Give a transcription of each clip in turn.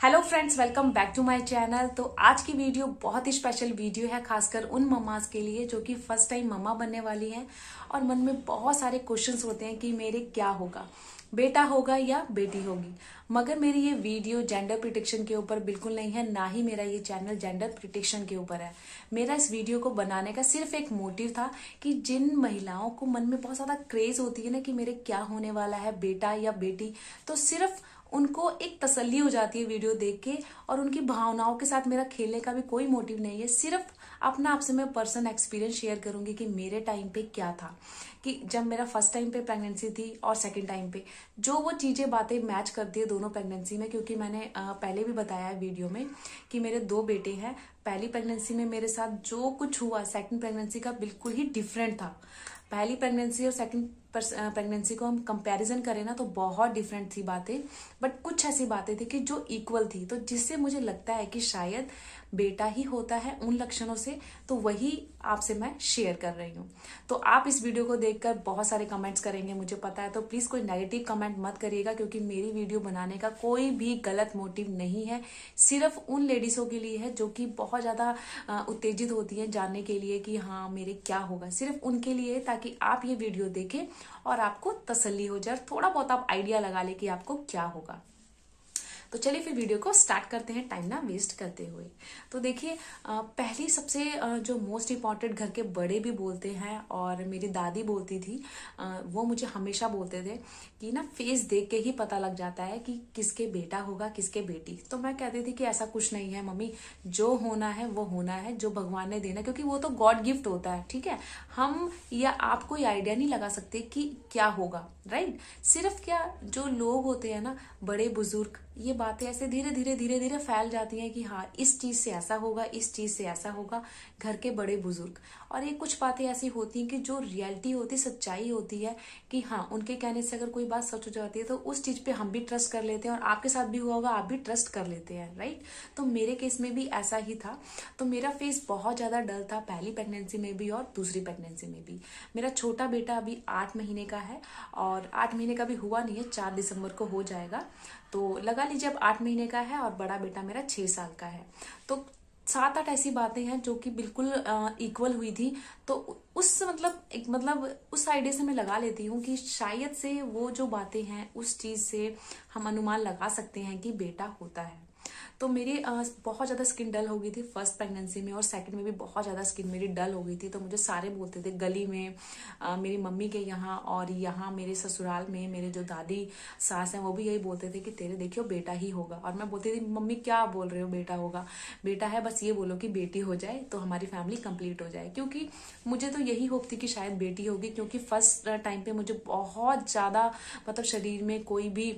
Hello friends, welcome back to my channel. तो आज की वीडियो बहुत ही स्पेशल वीडियो है, खासकर उन मम्मास के लिए जो कि फर्स्ट टाइम मम्मा बनने वाली हैं और मन में बहुत सारे क्वेश्चंस होते हैं कि मेरे क्या होगा, बेटा होगा या बेटी होगी। मगर मेरी ये वीडियो जेंडर प्रिडिक्शन के ऊपर बिल्कुल नहीं है, ना ही मेरा ये चैनल जेंडर प्रिडिक्शन के ऊपर है। मेरा इस वीडियो को बनाने का सिर्फ एक मोटिव था कि जिन महिलाओं को मन में बहुत ज्यादा क्रेज होती है ना कि मेरे क्या होने वाला है, बेटा या बेटी, तो सिर्फ उनको एक तसल्ली हो जाती है वीडियो देख के। और उनकी भावनाओं के साथ मेरा खेलने का भी कोई मोटिव नहीं है, सिर्फ अपना आपसे मैं पर्सनल एक्सपीरियंस शेयर करूंगी कि मेरे टाइम पे क्या था, कि जब मेरा फर्स्ट टाइम पे प्रेगनेंसी थी और सेकंड टाइम पे जो वो चीजें बातें मैच करती है दोनों प्रेगनेंसी में। क्योंकि मैंने पहले भी बताया है वीडियो में कि मेरे 2 बेटे हैं। पहली प्रेगनेंसी में मेरे साथ जो कुछ हुआ सेकंड प्रेगनेंसी का बिल्कुल ही डिफरेंट था। पहली प्रेगनेंसी और सेकंड प्रेगनेंसी को हम कंपैरिजन करें ना तो बहुत डिफरेंट थी बातें, बट कुछ ऐसी बातें थी कि जो इक्वल थी, तो जिससे मुझे लगता है कि शायद बेटा ही होता है उन लक्षणों से। तो वही आपसे मैं शेयर कर रही हूँ। तो आप इस वीडियो को देखकर बहुत सारे कमेंट्स करेंगे, मुझे पता है। तो प्लीज कोई नेगेटिव कमेंट मत करिएगा, क्योंकि मेरी वीडियो बनाने का कोई भी गलत मोटिव नहीं है। सिर्फ उन लेडीजों के लिए है जो कि बहुत ज्यादा उत्तेजित होती है जानने के लिए कि हाँ मेरे क्या होगा। सिर्फ उनके लिए, ताकि आप ये वीडियो देखें और आपको तसल्ली हो जाए, थोड़ा बहुत आप आइडिया लगा ले कि आपको क्या होगा। तो चलिए फिर वीडियो को स्टार्ट करते हैं, टाइम ना वेस्ट करते हुए। तो देखिए, पहली सबसे जो मोस्ट इम्पॉर्टेंट घर के बड़े भी बोलते हैं और मेरी दादी बोलती थी, वो मुझे हमेशा बोलते थे कि ना फेस देख के ही पता लग जाता है कि किसके बेटा होगा किसके बेटी। तो मैं कहती थी कि ऐसा कुछ नहीं है मम्मी, जो होना है वो होना है, जो भगवान ने देना, क्योंकि वो तो गॉड गिफ्ट होता है। ठीक है, हम या आप कोई आइडिया नहीं लगा सकते कि क्या होगा, राइट। सिर्फ क्या, जो लोग होते हैं ना, बड़े बुजुर्ग, ये बातें ऐसे धीरे धीरे धीरे धीरे फैल जाती हैं कि हाँ इस चीज से ऐसा होगा, इस चीज से ऐसा होगा, घर के बड़े बुजुर्ग। और ये कुछ बातें ऐसी होती हैं कि जो रियलिटी होती, सच्चाई होती है कि हाँ उनके कहने से अगर कोई बात सच हो जाती है तो उस चीज पे हम भी ट्रस्ट कर लेते हैं, और आपके साथ भी हुआ होगा, आप भी ट्रस्ट कर लेते हैं, राइट। तो मेरे केस में भी ऐसा ही था। तो मेरा फेस बहुत ज्यादा डल था, पहली प्रेगनेंसी में भी और दूसरी प्रेगनेंसी में भी। मेरा छोटा बेटा अभी 8 महीने का है, और 8 महीने का भी हुआ नहीं है, 4 दिसंबर को हो जाएगा। तो लगा लीजिए अब 8 महीने का है, और बड़ा बेटा मेरा 6 साल का है। तो 7-8 ऐसी बातें हैं जो कि बिल्कुल इक्वल हुई थी। तो उस मतलब उस आइडिया से मैं लगा लेती हूँ कि शायद से वो जो बातें हैं उस चीज से हम अनुमान लगा सकते हैं कि बेटा होता है। तो मेरी बहुत ज्यादा स्किन डल हो गई थी फर्स्ट प्रेगनेंसी में, और सेकंड में भी बहुत ज्यादा स्किन मेरी डल हो गई थी। तो मुझे सारे बोलते थे गली में, मेरी मम्मी के यहाँ और यहाँ मेरे ससुराल में मेरे जो दादी सास हैं वो भी यही बोलते थे कि तेरे देखियो बेटा ही होगा। और मैं बोलती थी मम्मी क्या बोल रहे हो, बेटा होगा, बेटा है, बस ये बोलो कि बेटी हो जाए तो हमारी फैमिली कंप्लीट हो जाए। क्योंकि मुझे तो यही होप थी कि शायद बेटी होगी, क्योंकि फर्स्ट टाइम पे मुझे बहुत ज्यादा मतलब शरीर में कोई भी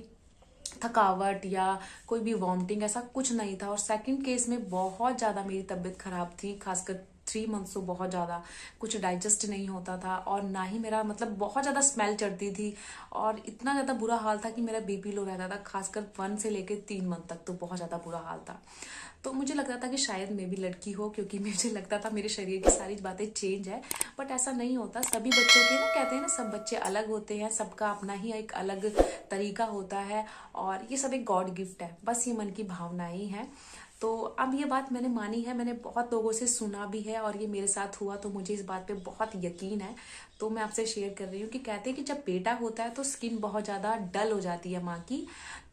थकावट या कोई भी वॉमिटिंग ऐसा कुछ नहीं था। और सेकंड केस में बहुत ज्यादा मेरी तबीयत खराब थी, खासकर 3 मंथ्स तो बहुत ज्यादा कुछ डाइजेस्ट नहीं होता था, और ना ही मेरा मतलब बहुत ज्यादा स्मेल चढ़ती थी, और इतना ज्यादा बुरा हाल था कि मेरा बीपी लो रहता था, खासकर 1 से लेकर 3 मंथ तक तो बहुत ज्यादा बुरा हाल था। तो मुझे लगता था कि शायद मैं भी लड़की हो, क्योंकि मुझे लगता था मेरे शरीर की सारी बातें चेंज है। बट ऐसा नहीं होता। सभी बच्चों के ना, कहते हैं ना, सब बच्चे अलग होते हैं, सबका अपना ही एक अलग तरीका होता है, और ये सब एक गॉड गिफ्ट है, बस ये मन की भावना ही है। तो अब ये बात मैंने मानी है, मैंने बहुत लोगों से सुना भी है, और ये मेरे साथ हुआ, तो मुझे इस बात पे बहुत यकीन है। तो मैं आपसे शेयर कर रही हूँ कि कहते हैं कि जब बेटा होता है तो स्किन बहुत ज्यादा डल हो जाती है माँ की।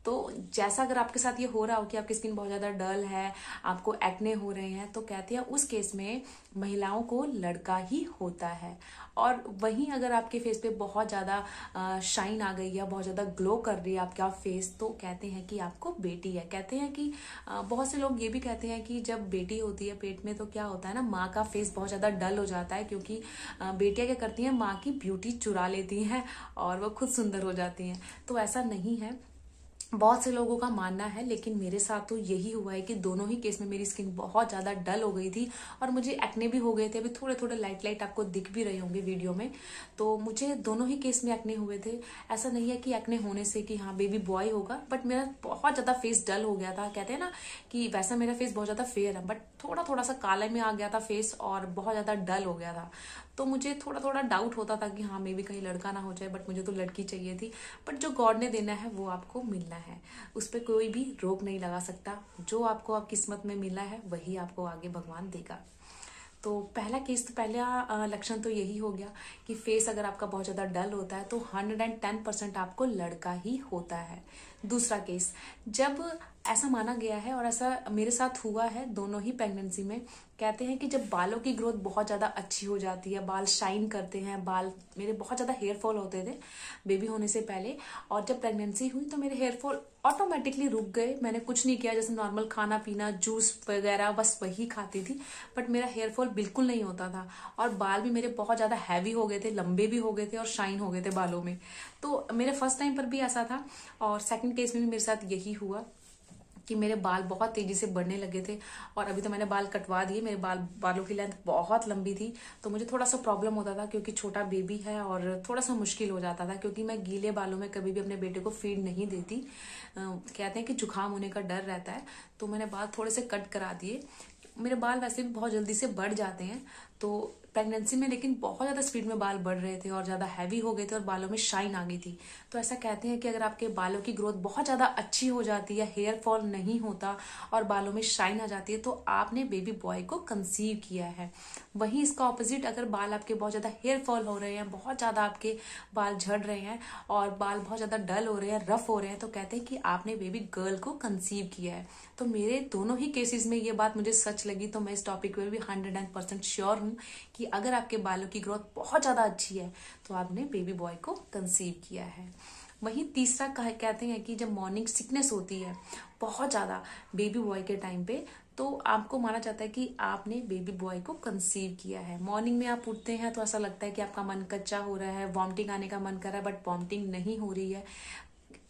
तो जैसा अगर आपके साथ ये हो रहा हो कि आपकी स्किन बहुत ज्यादा डल है, आपको एक्ने हो रहे हैं, तो कहते हैं उस केस में महिलाओं को लड़का ही होता है। और वहीं अगर आपके फेस पे बहुत ज्यादा शाइन आ गई या बहुत ज्यादा ग्लो कर रही है आपका फेस, तो कहते हैं कि आपको बेटी है। कहते हैं कि बहुत से लोग ये भी कहते हैं कि जब बेटी होती है पेट में तो क्या होता है ना, माँ का फेस बहुत ज्यादा डल हो जाता है, क्योंकि बेटियां क्या करती हैं, माँ की ब्यूटी चुरा लेती हैं और वो खुद सुंदर हो जाती हैं। तो ऐसा नहीं है, बहुत से लोगों का मानना है, लेकिन मेरे साथ तो यही हुआ है कि दोनों ही केस में मेरी स्किन बहुत ज्यादा डल हो गई थी, और मुझे एक्ने भी हो गए थे। अभी थोड़े थोड़े लाइट लाइट आपको दिख भी रहे होंगे वीडियो में। तो मुझे दोनों ही केस में एक्ने हुए थे। ऐसा नहीं है कि एक्ने होने से कि हाँ बेबी बॉय होगा, बट मेरा बहुत ज्यादा फेस डल हो गया था। कहते हैं ना कि वैसा मेरा फेस बहुत ज्यादा फेयर है, बट थोड़ा थोड़ा सा काले में आ गया था फेस, और बहुत ज्यादा डल हो गया था। तो मुझे थोड़ा थोड़ा डाउट होता था कि हाँ मे भी कहीं लड़का ना हो जाए, बट मुझे तो लड़की चाहिए थी। बट जो गॉड ने देना है वो आपको मिलना मिलना है, उस पर कोई भी रोक नहीं लगा सकता। जो आपको आप किस्मत में मिला है वही आपको आगे भगवान देगा। तो पहला केस, तो पहला लक्षण तो यही हो गया कि फेस अगर आपका बहुत ज़्यादा डल होता है तो 110% आपको लड़का ही होता है। दूसरा केस, जब ऐसा माना गया है और ऐसा मेरे साथ हुआ है दोनों ही प्रेगनेंसी में, कहते हैं कि जब बालों की ग्रोथ बहुत ज़्यादा अच्छी हो जाती है, बाल शाइन करते हैं, बाल मेरे बहुत ज़्यादा हेयर फॉल होते थे बेबी होने से पहले, और जब प्रेगनेंसी हुई तो मेरे हेयर फॉल ऑटोमेटिकली रुक गए। मैंने कुछ नहीं किया, जैसे नॉर्मल खाना पीना, जूस वगैरह बस वही खाती थी, बट मेरा हेयर फॉल बिल्कुल नहीं होता था और बाल भी मेरे बहुत ज़्यादा हैवी हो गए थे, लंबे भी हो गए थे और शाइन हो गए थे बालों में। तो मेरे फर्स्ट टाइम पर भी ऐसा था और सेकंड केस में भी मेरे साथ यही हुआ कि मेरे बाल बहुत तेजी से बढ़ने लगे थे। और अभी तो मैंने बाल कटवा दिए, मेरे बालों की लेंथ बहुत लंबी थी, तो मुझे थोड़ा सा प्रॉब्लम होता था क्योंकि छोटा बेबी है और थोड़ा सा मुश्किल हो जाता था, क्योंकि मैं गीले बालों में कभी भी अपने बेटे को फीड नहीं देती। कहते हैं कि जुकाम होने का डर रहता है, तो मैंने बाल थोड़े से कट करा दिए। मेरे बाल वैसे भी बहुत जल्दी से बढ़ जाते हैं, तो प्रेगनेंसी में लेकिन बहुत ज़्यादा स्पीड में बाल बढ़ रहे थे और ज़्यादा हैवी हो गए थे और बालों में शाइन आ गई थी। तो ऐसा कहते हैं कि अगर आपके बालों की ग्रोथ बहुत ज़्यादा अच्छी हो जाती है, हेयर फॉल नहीं होता और बालों में शाइन आ जाती है, तो आपने बेबी बॉय को कंसीव किया है। वहीं इसका ऑपोजिट, अगर बाल आपके बहुत ज़्यादा हेयर फॉल हो रहे हैं, बहुत ज़्यादा आपके बाल झड़ रहे हैं और बाल बहुत ज़्यादा डल हो रहे हैं, रफ हो रहे हैं, तो कहते हैं कि आपने बेबी गर्ल को कंसीव किया है। तो मेरे दोनों ही केसेस में ये बात मुझे सच लगी, तो मैं इस टॉपिक पे भी 100% श्योर हूँ कि अगर आपके बालों की ग्रोथ बहुत ज़्यादा अच्छी है तो आपने बेबी बॉय को कंसीव किया है। वहीं तीसरा कहते हैं कि जब मॉर्निंग सिकनेस होती है बहुत ज़्यादा बेबी बॉय के टाइम पे, तो आपको माना जाता है कि आपने बेबी बॉय को कंसीव किया है। मॉर्निंग में आप उठते हैं तो ऐसा लगता है कि आपका मन कच्चा हो रहा है, वॉमिटिंग आने का मन कर रहा है, बट वॉमिटिंग नहीं हो रही है।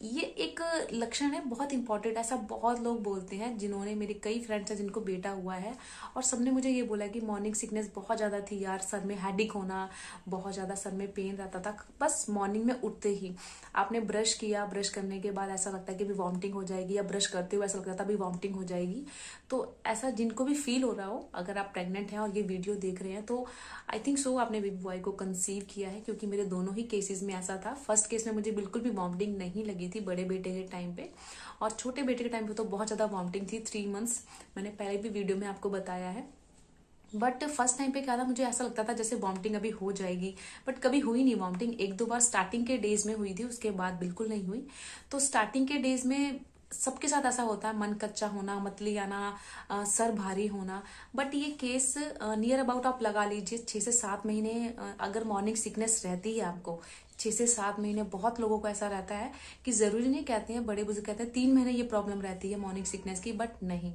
ये एक लक्षण है बहुत इंपॉर्टेंट, ऐसा बहुत लोग बोलते हैं। जिन्होंने, मेरे कई फ्रेंड्स हैं जिनको बेटा हुआ है और सबने मुझे ये बोला कि मॉर्निंग सिकनेस बहुत ज़्यादा थी यार, सर में हेडेक होना, बहुत ज़्यादा सर में पेन रहता था बस मॉर्निंग में उठते ही। आपने ब्रश किया, ब्रश करने के बाद ऐसा लगता है कि अभी वॉमिटिंग हो जाएगी, या ब्रश करते हुए ऐसा लगता था अभी वॉमिटिंग हो जाएगी। तो ऐसा जिनको भी फील हो रहा हो, अगर आप प्रेग्नेंट हैं और ये वीडियो देख रहे हैं, तो आई थिंक सो आपने बेबी बॉय को कंसीव किया है, क्योंकि मेरे दोनों ही केसेस में ऐसा था। फर्स्ट केस में मुझे बिल्कुल भी वॉमिटिंग नहीं लगी थी बड़े बेटे के टाइम पे, और छोटे बेटे के टाइम पे तो बहुत ज्यादा वॉमिटिंग थी, 3 मंथ्स, मैंने पहले भी वीडियो में आपको बताया है। बट फर्स्ट टाइम पे क्या था, मुझे ऐसा लगता था जैसे वॉमिटिंग अभी हो जाएगी, बट कभी हुई नहीं वॉमिटिंग। 1-2 बार स्टार्टिंग के डेज में हुई थी, उसके बाद बिल्कुल नहीं हुई। तो स्टार्टिंग के डेज में सबके साथ ऐसा होता है, मन कच्चा होना, मतली आना, सर भारी होना। बट ये केस नियर अबाउट आप लगा लीजिए 6 से 7 महीने अगर मॉर्निंग सिकनेस रहती है आपको, 6 से 7 महीने, बहुत लोगों को ऐसा रहता है कि जरूरी नहीं, कहते हैं बड़े बुजुर्ग कहते हैं 3 महीने ये प्रॉब्लम रहती है मॉर्निंग सिकनेस की, बट नहीं।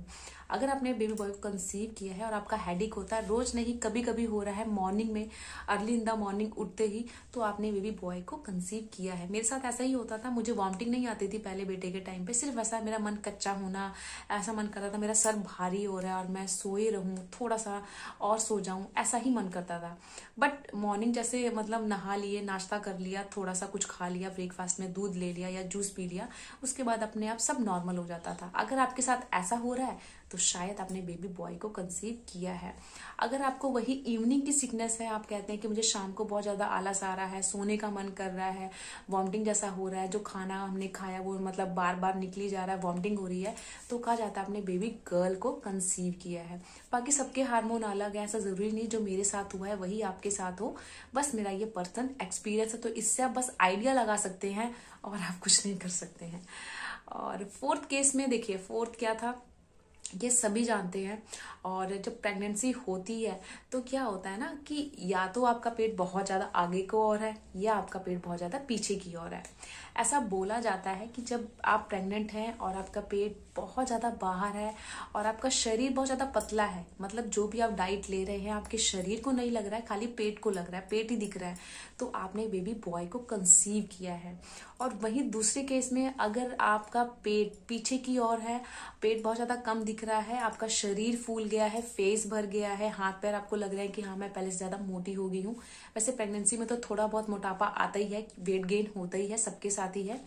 अगर आपने बेबी बॉय को कंसीव किया है और आपका हेडेक होता है, रोज नहीं कभी कभी हो रहा है मॉर्निंग में, अर्ली इन द मॉर्निंग उठते ही, तो आपने बेबी बॉय को कंसीव किया है। मेरे साथ ऐसा ही होता था, मुझे वॉमिटिंग नहीं आती थी पहले बेटे के टाइम पे, सिर्फ ऐसा मेरा मन कच्चा होना, ऐसा मन करता था मेरा सर भारी हो रहा है और मैं सोए रहूं, थोड़ा सा और सो जाऊं, ऐसा ही मन करता था। बट मॉर्निंग जैसे मतलब नहा लिए, नाश्ता कर लिया, थोड़ा सा कुछ खा लिया, ब्रेकफास्ट में दूध ले लिया या जूस पी लिया, उसके बाद अपने आप सब नॉर्मल हो जाता था। अगर आपके साथ ऐसा हो रहा है तो शायद आपने बेबी बॉय को कंसीव किया है। अगर आपको वही इवनिंग की सिकनेस है, आप कहते हैं कि मुझे शाम को बहुत ज्यादा आलस आ रहा है, सोने का मन कर रहा है, वॉमिटिंग जैसा हो रहा है, जो खाना हमने खाया वो मतलब बार बार निकली जा रहा है, वॉमिटिंग हो रही है, तो कहा जाता है आपने बेबी गर्ल को कंसीव किया है। बाकी सबके हार्मोन अलग है, ऐसा जरूरी नहीं जो मेरे साथ हुआ है वही आपके साथ हो, बस मेरा ये पर्सनल एक्सपीरियंस है, तो इससे आप बस आइडिया लगा सकते हैं और आप कुछ नहीं कर सकते हैं। और फोर्थ केस में देखिए, फोर्थ क्या था ये सभी जानते हैं। और जब प्रेगनेंसी होती है तो क्या होता है ना कि या तो आपका पेट बहुत ज्यादा आगे को ओर है या आपका पेट बहुत ज्यादा पीछे की ओर है। ऐसा बोला जाता है कि जब आप प्रेग्नेंट हैं और आपका पेट बहुत ज्यादा बाहर है और आपका शरीर बहुत ज्यादा पतला है, मतलब जो भी आप डाइट ले रहे हैं आपके शरीर को नहीं लग रहा है, खाली पेट को लग रहा है, पेट ही दिख रहा है, तो आपने बेबी बॉय को कंसीव किया है। और वहीं दूसरे केस में अगर आपका पेट पीछे की ओर है, पेट बहुत ज्यादा कम दिख रहा है, आपका शरीर फूल गया है, फेस भर गया है, हाथ पैर आपको लग रहा है कि हाँ मैं पहले से ज्यादा मोटी हो गई हूँ। वैसे प्रेगनेंसी में तो थोड़ा बहुत मोटापा आता ही है, वेट गेन होता ही है, सबके साथ आती है।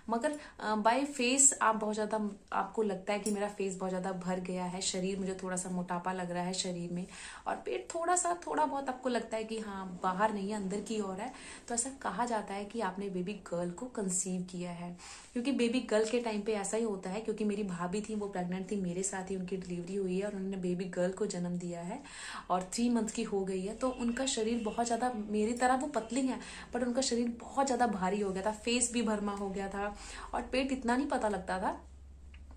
मगर बाय फेस आप बहुत ज्यादा, आपको लगता है कि मेरा फेस बहुत ज्यादा भर गया है, शरीर मुझे थोड़ा सा मोटापा लग रहा है शरीर में, और पेट थोड़ा बहुत आपको लगता है कि हाँ बाहर नहीं है अंदर की ओर है, तो ऐसा कहा जाता है कि आपने बेबी गर्ल को कंसीव किया है। क्योंकि बेबी गर्ल के टाइम पे ऐसा ही होता है, क्योंकि मेरी भाभी थी वो प्रेग्नेंट थी, मेरे साथ ही उनकी डिलीवरी हुई है और उन्होंने बेबी गर्ल को जन्म दिया है और 3 मंथ की हो गई है। तो उनका शरीर बहुत ज्यादा, मेरी तरह वो पतली है बट उनका शरीर बहुत ज्यादा भारी हो गया था, फेस भी भरमा हो गया था और पेट इतना नहीं पता लगता था।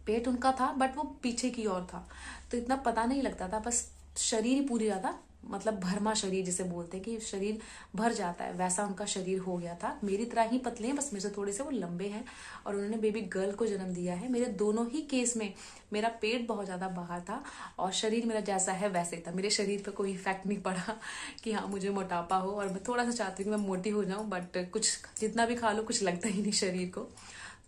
पेट उनका था बट वो पीछे की ओर था, तो इतना पता नहीं लगता था, बस शरीर ही पूरी ज्यादा, मतलब भरमा शरीर जिसे बोलते हैं कि शरीर भर जाता है, वैसा उनका शरीर हो गया था। मेरी तरह ही पतले हैं, बस मेरे से थोड़े से वो लंबे हैं और उन्होंने बेबी गर्ल को जन्म दिया है। मेरे दोनों ही केस में मेरा पेट बहुत ज्यादा बाहर था और शरीर मेरा जैसा है वैसे ही था। मेरे शरीर पे कोई इफेक्ट नहीं पड़ा कि हाँ मुझे मोटापा हो, और मैं थोड़ा सा चाहती हूँ कि मैं मोटी हो जाऊं, बट कुछ जितना भी खा लो कुछ लगता ही नहीं शरीर को।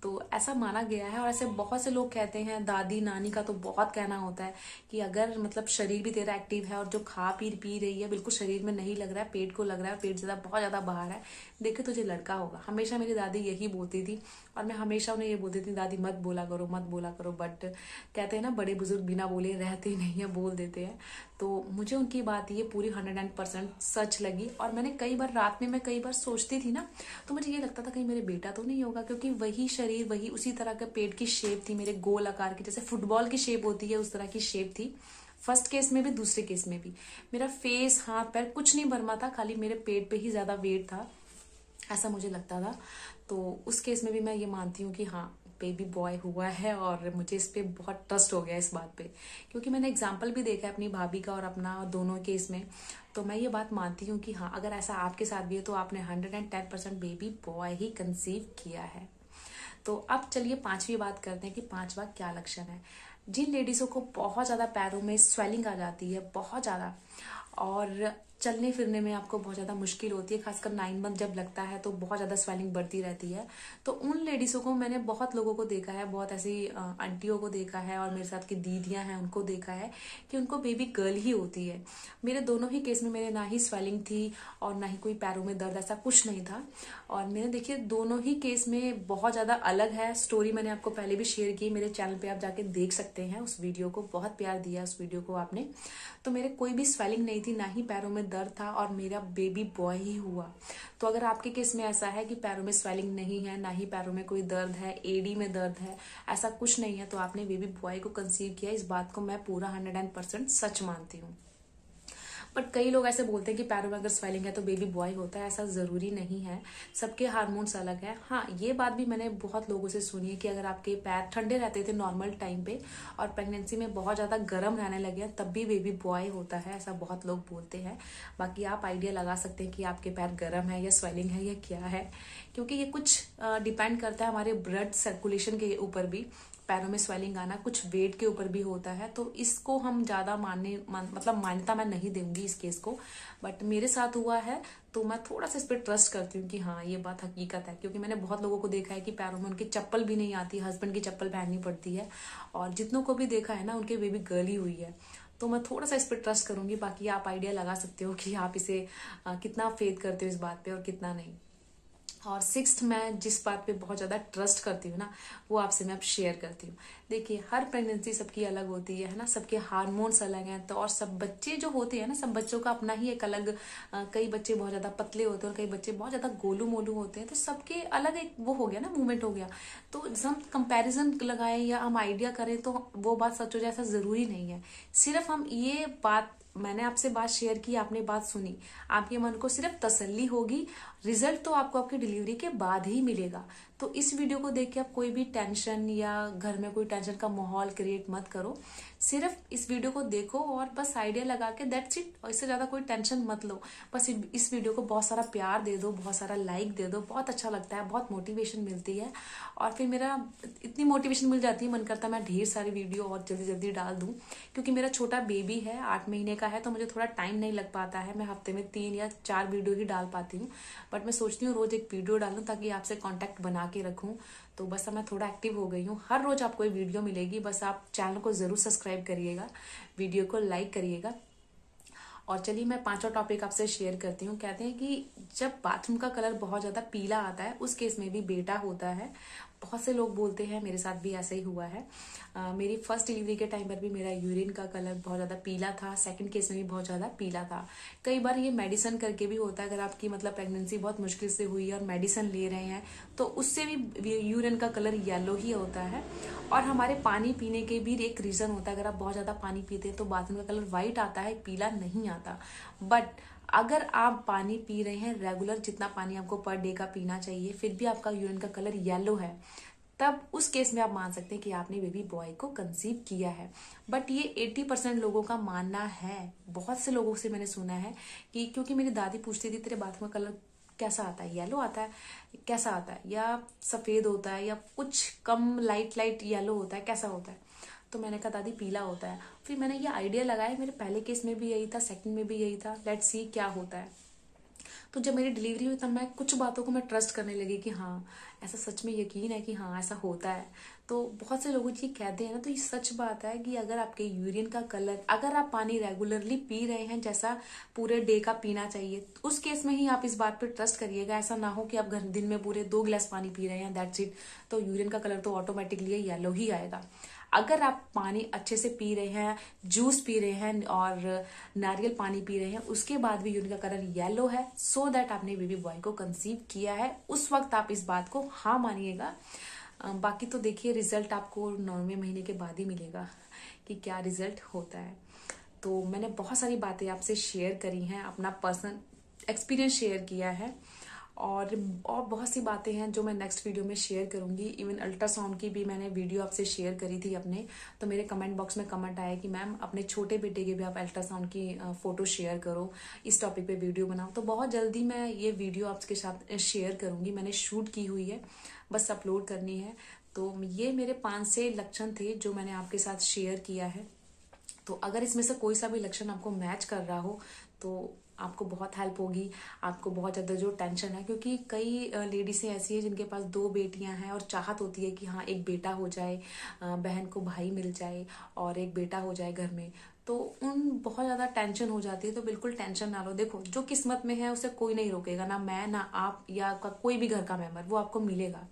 तो ऐसा माना गया है और ऐसे बहुत से लोग कहते हैं, दादी नानी का तो बहुत कहना होता है कि अगर मतलब शरीर भी तेरा एक्टिव है और जो खा पी रही है बिल्कुल शरीर में नहीं लग रहा है, पेट को लग रहा है, पेट ज्यादा बहुत ज्यादा बाहर है, देखे तुझे लड़का होगा। हमेशा मेरी दादी यही बोलती थी और मैं हमेशा उन्हें ये बोलती थी, दादी मत बोला करो मत बोला करो, बट कहते हैं ना बड़े बुजुर्ग बिना बोले रहते नहीं है, बोल देते हैं। तो मुझे उनकी बात ये पूरी 100% सच लगी। और मैंने कई बार रात में, मैं कई बार सोचती थी ना, तो मुझे ये लगता था कहीं मेरे बेटा तो नहीं होगा, क्योंकि वही शरीर, वही उसी तरह का पेट की शेप थी मेरे, गोल आकार की, जैसे फुटबॉल की शेप होती है उस तरह की शेप थी। फर्स्ट केस में भी दूसरे केस में भी मेरा फेस हाथ पैर कुछ नहीं भरमा था, खाली मेरे पेट पे ही ज्यादा वेट था, ऐसा मुझे लगता था। तो उस केस में भी मैं ये मानती हूँ कि हाँ बेबी बॉय हुआ है और मुझे इस पे बहुत ट्रस्ट हो गया इस बात पे, क्योंकि मैंने एग्जाम्पल भी देखा है अपनी भाभी का और अपना, दोनों केस में। तो मैं ये बात मानती हूँ कि हाँ अगर ऐसा आपके साथ भी है तो आपने 110% बेबी बॉय ही कंसीव किया है। तो अब चलिए 5वीं बात करते हैं कि 5वां क्या लक्षण है। जिन लेडीजों को बहुत ज्यादा पैरों में स्वेलिंग आ जाती है, बहुत ज्यादा, और चलने फिरने में आपको बहुत ज्यादा मुश्किल होती है, खासकर 9 मंथ जब लगता है तो बहुत ज्यादा स्वेलिंग बढ़ती रहती है, तो उन लेडीजों को, मैंने बहुत लोगों को देखा है, बहुत ऐसी आंटियों को देखा है और मेरे साथ की दीदियां हैं उनको देखा है कि उनको बेबी गर्ल ही होती है। मेरे दोनों ही केस में मेरे ना ही स्वेलिंग थी और ना ही कोई पैरों में दर्द, ऐसा कुछ नहीं था। और मैंने देखिए दोनों ही केस में बहुत ज्यादा अलग है स्टोरी, मैंने आपको पहले भी शेयर की, मेरे चैनल पे आप जाके देख सकते हैं उस वीडियो को, बहुत प्यार दिया उस वीडियो को आपने। तो मेरे कोई भी स्वेलिंग नहीं थी, ना ही पैरों में दर्द था, और मेरा बेबी बॉय ही हुआ। तो अगर आपके केस में ऐसा है कि पैरों में स्वेलिंग नहीं है, ना ही पैरों में कोई दर्द है, एडी में दर्द है, ऐसा कुछ नहीं है, तो आपने बेबी बॉय को कंसीव किया, इस बात को मैं पूरा 100% सच मानती हूँ। बट कई लोग ऐसे बोलते हैं कि पैरों में अगर स्वेलिंग है तो बेबी बॉय होता है, ऐसा जरूरी नहीं है, सबके हार्मोन्स अलग है। हाँ ये बात भी मैंने बहुत लोगों से सुनी है कि अगर आपके पैर ठंडे रहते थे नॉर्मल टाइम पे और प्रेगनेंसी में बहुत ज्यादा गर्म रहने लगे तब भी बेबी बॉय होता है, ऐसा बहुत लोग बोलते हैं। बाकी आप आइडिया लगा सकते हैं कि आपके पैर गर्म है या स्वेलिंग है या क्या है, क्योंकि ये कुछ डिपेंड करता है हमारे ब्लड सर्कुलेशन के ऊपर भी। पैरों में स्वेलिंग आना कुछ वेट के ऊपर भी होता है, तो इसको हम ज्यादा मतलब मान्यता मैं नहीं दूंगी इस केस को, बट मेरे साथ हुआ है तो मैं थोड़ा सा इस पर ट्रस्ट करती हूँ कि हाँ ये बात हकीकत है, क्योंकि मैंने बहुत लोगों को देखा है कि पैरों में उनकी चप्पल भी नहीं आती, हस्बैंड की चप्पल पहननी पड़ती है, और जितनों को भी देखा है ना उनके बेबी गर्ल ही हुई है। तो मैं थोड़ा सा इस पर ट्रस्ट करूंगी, बाकी आप आइडिया लगा सकते हो कि आप इसे कितना फेथ करते हो इस बात पे और कितना नहीं। और 6th मैं जिस बात पे बहुत ज्यादा ट्रस्ट करती हूँ ना, वो आपसे मैं अब शेयर करती हूँ। देखिए हर प्रेगनेंसी सबकी अलग होती है ना, सबके हार्मोन्स अलग हैं, तो और सब बच्चे जो होते हैं ना, सब बच्चों का अपना ही एक अलग, कई बच्चे बहुत ज्यादा पतले होते हैं और कई बच्चे बहुत ज्यादा गोलू मोलू होते हैं, तो सबके अलग एक वो हो गया ना, मूवमेंट हो गया। तो हम कंपैरिजन लगाएं या हम आइडिया करें तो वो बात सच हो जाए ऐसा जरूरी नहीं है। सिर्फ हम ये बात, मैंने आपसे बात शेयर की, आपने बात सुनी, आपके मन को सिर्फ तसल्ली होगी, रिजल्ट तो आपको आपकी डिलीवरी के बाद ही मिलेगा। तो इस वीडियो को देख के आप कोई भी टेंशन या घर में कोई टेंशन का माहौल क्रिएट मत करो, सिर्फ इस वीडियो को देखो और बस आइडिया लगा के दैट्स इट, और इससे ज्यादा कोई टेंशन मत लो। बस इस वीडियो को बहुत सारा प्यार दे दो, बहुत सारा लाइक दे दो, बहुत अच्छा लगता है, बहुत मोटिवेशन मिलती है, और फिर मेरा इतनी मोटिवेशन मिल जाती है, मन करता है मैं ढेर सारी वीडियो और जल्दी जल्दी डाल दूं, क्योंकि मेरा छोटा बेबी है, 8 महीने का है, तो मुझे थोड़ा टाइम नहीं लग पाता है, मैं हफ्ते में 3 या 4 वीडियो ही डाल पाती हूँ, बट मैं सोचती हूँ रोज एक वीडियो डालूं ताकि आपसे कांटेक्ट बना के रखूं। तो बस अब मैं थोड़ा एक्टिव हो गई हूँ, हर रोज आपको एक वीडियो मिलेगी, बस आप चैनल को जरूर सब्सक्राइब करिएगा, वीडियो को लाइक करिएगा। और चलिए मैं 5वां टॉपिक आपसे शेयर करती हूँ। कहते हैं कि जब बाथरूम का कलर बहुत ज्यादा पीला आता है उस केस में भी बेटा होता है। बहुत से लोग बोलते हैं, मेरे साथ भी ऐसा ही हुआ है। मेरी फर्स्ट डिलीवरी के टाइम पर भी मेरा यूरिन का कलर बहुत ज्यादा पीला था, सेकंड केस में भी बहुत ज्यादा पीला था। कई बार ये मेडिसिन करके भी होता है। अगर आपकी मतलब प्रेगनेंसी बहुत मुश्किल से हुई है और मेडिसिन ले रहे हैं तो उससे भी यूरिन का कलर येलो ही होता है। और हमारे पानी पीने के भी एक रीजन होता है। अगर आप बहुत ज्यादा पानी पीते हैं तो बाथरूम का कलर व्हाइट आता है, पीला नहीं आता। बट अगर आप पानी पी रहे हैं रेगुलर, जितना पानी आपको पर डे का पीना चाहिए, फिर भी आपका यूरिन का कलर येलो है, तब उस केस में आप मान सकते हैं कि आपने बेबी बॉय को कंसीव किया है। बट ये 80% लोगों का मानना है। बहुत से लोगों से मैंने सुना है कि क्योंकि मेरी दादी पूछती थी तेरे बाथरूम का कलर कैसा आता है, येलो आता है, कैसा आता है, या सफेद होता है, या कुछ कम लाइट लाइट येलो होता है, कैसा होता है। तो मैंने कहा दादी पीला होता है। फिर मैंने ये आइडिया लगाया, मेरे पहले केस में भी यही था, सेकंड में भी यही था, लेट्स सी क्या होता है। तो जब मेरी डिलीवरी हुई तब मैं कुछ बातों को मैं ट्रस्ट करने लगी कि हाँ ऐसा सच में यकीन है कि हाँ ऐसा होता है। तो बहुत से लोग ये कहते हैं ना, तो ये सच बात है कि अगर आपके यूरिन का कलर, अगर आप पानी रेगुलरली पी रहे हैं जैसा पूरे डे का पीना चाहिए, उस केस में ही आप इस बात पे ट्रस्ट करिएगा। ऐसा ना हो कि आप दिन में पूरे 2 गिलास पानी पी रहे हैं, दैट्स इट, तो यूरिन का कलर तो ऑटोमेटिकली येलो ही आएगा। अगर आप पानी अच्छे से पी रहे हैं, जूस पी रहे हैं और नारियल पानी पी रहे हैं, उसके बाद भी यूरिन का कलर येलो है, सो दैट आपने बेबी बॉय को कंसीव किया है, उस वक्त आप इस बात को हाँ मानिएगा। बाकी तो देखिए रिजल्ट आपको 9वें महीने के बाद ही मिलेगा कि क्या रिजल्ट होता है। तो मैंने बहुत सारी बातें आपसे शेयर करी हैं, अपना पर्सनल एक्सपीरियंस शेयर किया है, और बहुत सी बातें हैं जो मैं नेक्स्ट वीडियो में शेयर करूंगी। इवन अल्ट्रासाउंड की भी मैंने वीडियो आपसे शेयर करी थी अपने, तो मेरे कमेंट बॉक्स में कमेंट आया कि मैम अपने छोटे बेटे के भी आप अल्ट्रासाउंड की फोटो शेयर करो, इस टॉपिक पे वीडियो बनाओ। तो बहुत जल्दी मैं ये वीडियो आपके साथ शेयर करूंगी। मैंने शूट की हुई है, बस अपलोड करनी है। तो ये मेरे 5-6 लक्षण थे जो मैंने आपके साथ शेयर किया है। तो अगर इसमें से कोई सा भी लक्षण आपको मैच कर रहा हो तो आपको बहुत हेल्प होगी। आपको बहुत ज्यादा जो टेंशन है, क्योंकि कई लेडीजें ऐसी है जिनके पास 2 बेटियां हैं और चाहत होती है कि हाँ एक बेटा हो जाए, बहन को भाई मिल जाए और एक बेटा हो जाए घर में, तो उन बहुत ज्यादा टेंशन हो जाती है। तो बिल्कुल टेंशन ना लो। देखो जो किस्मत में है उसे कोई नहीं रोकेगा, ना मैं ना आप या आपका कोई भी घर का मेंबर, वो आपको मिलेगा।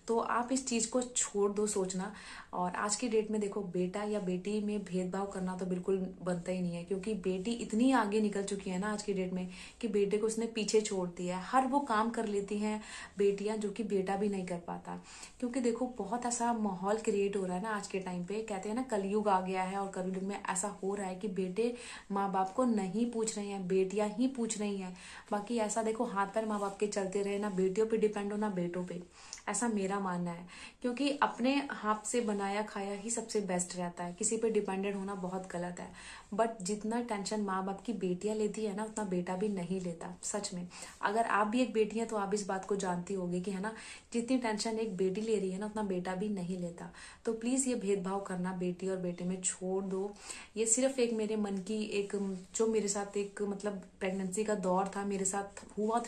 तो आप इस चीज को छोड़ दो सोचना। और आज की डेट में देखो बेटा या बेटी में भेदभाव करना तो बिल्कुल बनता ही नहीं है, क्योंकि बेटी इतनी आगे निकल चुकी है ना आज की डेट में कि बेटे को उसने पीछे छोड़ दिया है। हर वो काम कर लेती हैं बेटियां जो कि बेटा भी नहीं कर पाता। क्योंकि देखो बहुत ऐसा माहौल क्रिएट हो रहा है ना आज के टाइम पे, कहते हैं ना कलयुग आ गया है, और कलयुग में ऐसा हो रहा है कि बेटे माँ बाप को नहीं पूछ रहे हैं, बेटियां ही पूछ रही हैं। बाकी ऐसा देखो हाथ पैर माँ बाप के चलते रहे, ना बेटियों पे डिपेंड हो ना बेटों पे, ऐसा मेरा मानना है। क्योंकि अपने हाथ से बनाया खाया ही सबसे बेस्ट रहता है, किसी पे डिपेंडेंट होना बहुत गलत है। बट जितना टेंशन माँ बाप की बेटियां लेती है ना, उतना बेटा भी नहीं लेता। सच में अगर आप भी एक बेटी है तो आप इस बात को जानती होगी कि है ना, जितनी टेंशन एक बेटी ले रही है ना, उतना बेटा भी नहीं लेता। तो प्लीज ये भेदभाव करना बेटी और बेटे में छोड़ दो। ये सिर्फ एक मेरे मन की एक, जो मेरे साथ एक मतलब प्रेगनेंसी का दौर था, मेरे साथ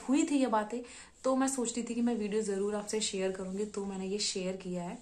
हुई थी ये बातें, तो मैं सोचती थी कि मैं वीडियो जरूर आपसे शेयर करूंगी, तो मैंने ये शेयर किया है।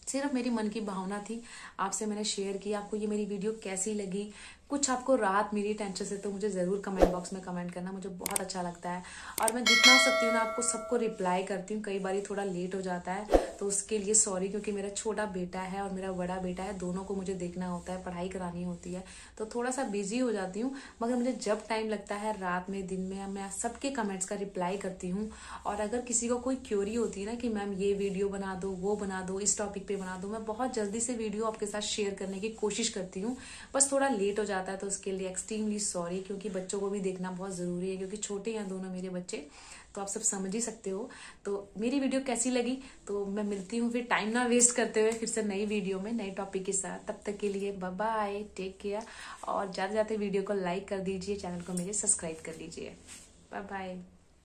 सिर्फ मेरी मन की भावना थी, आपसे मैंने शेयर किया। आपको ये मेरी वीडियो कैसी लगी, कुछ आपको राहत मिली टेंशन से, तो मुझे जरूर कमेंट बॉक्स में कमेंट करना, मुझे बहुत अच्छा लगता है। और मैं जितना हो सकती हूँ ना आपको सबको रिप्लाई करती हूँ। कई बार थोड़ा लेट हो जाता है तो उसके लिए सॉरी, क्योंकि मेरा छोटा बेटा है और मेरा बड़ा बेटा है, दोनों को मुझे देखना होता है, पढ़ाई करानी होती है, तो थोड़ा सा बिजी हो जाती हूँ। मगर मुझे जब टाइम लगता है रात में दिन में, मैं सबके कमेंट्स का रिप्लाई करती हूँ। और अगर किसी को कोई क्यूरी होती है ना कि मैम ये वीडियो बना दो, वो बना दो, इस टॉपिक पे बना दो, मैं बहुत जल्दी से वीडियो आपके साथ शेयर करने की कोशिश करती हूँ। बस थोड़ा लेट हो जाता है तो उसके लिए एक्सट्रीमली सॉरी, क्योंकि बच्चों को भी देखना बहुत जरूरी है, क्योंकि छोटे हैं दोनों मेरे बच्चे, तो आप सब समझ ही सकते हो। तो मेरी वीडियो कैसी लगी, तो मैं मिलती हूँ फिर टाइम ना वेस्ट करते हुए फिर से नई वीडियो में नए टॉपिक के साथ। तब तक के लिए बाय बाय, टेक केयर, और जाते जाते वीडियो को लाइक कर दीजिए, चैनल को मेरे सब्सक्राइब कर लीजिए। Bye bye.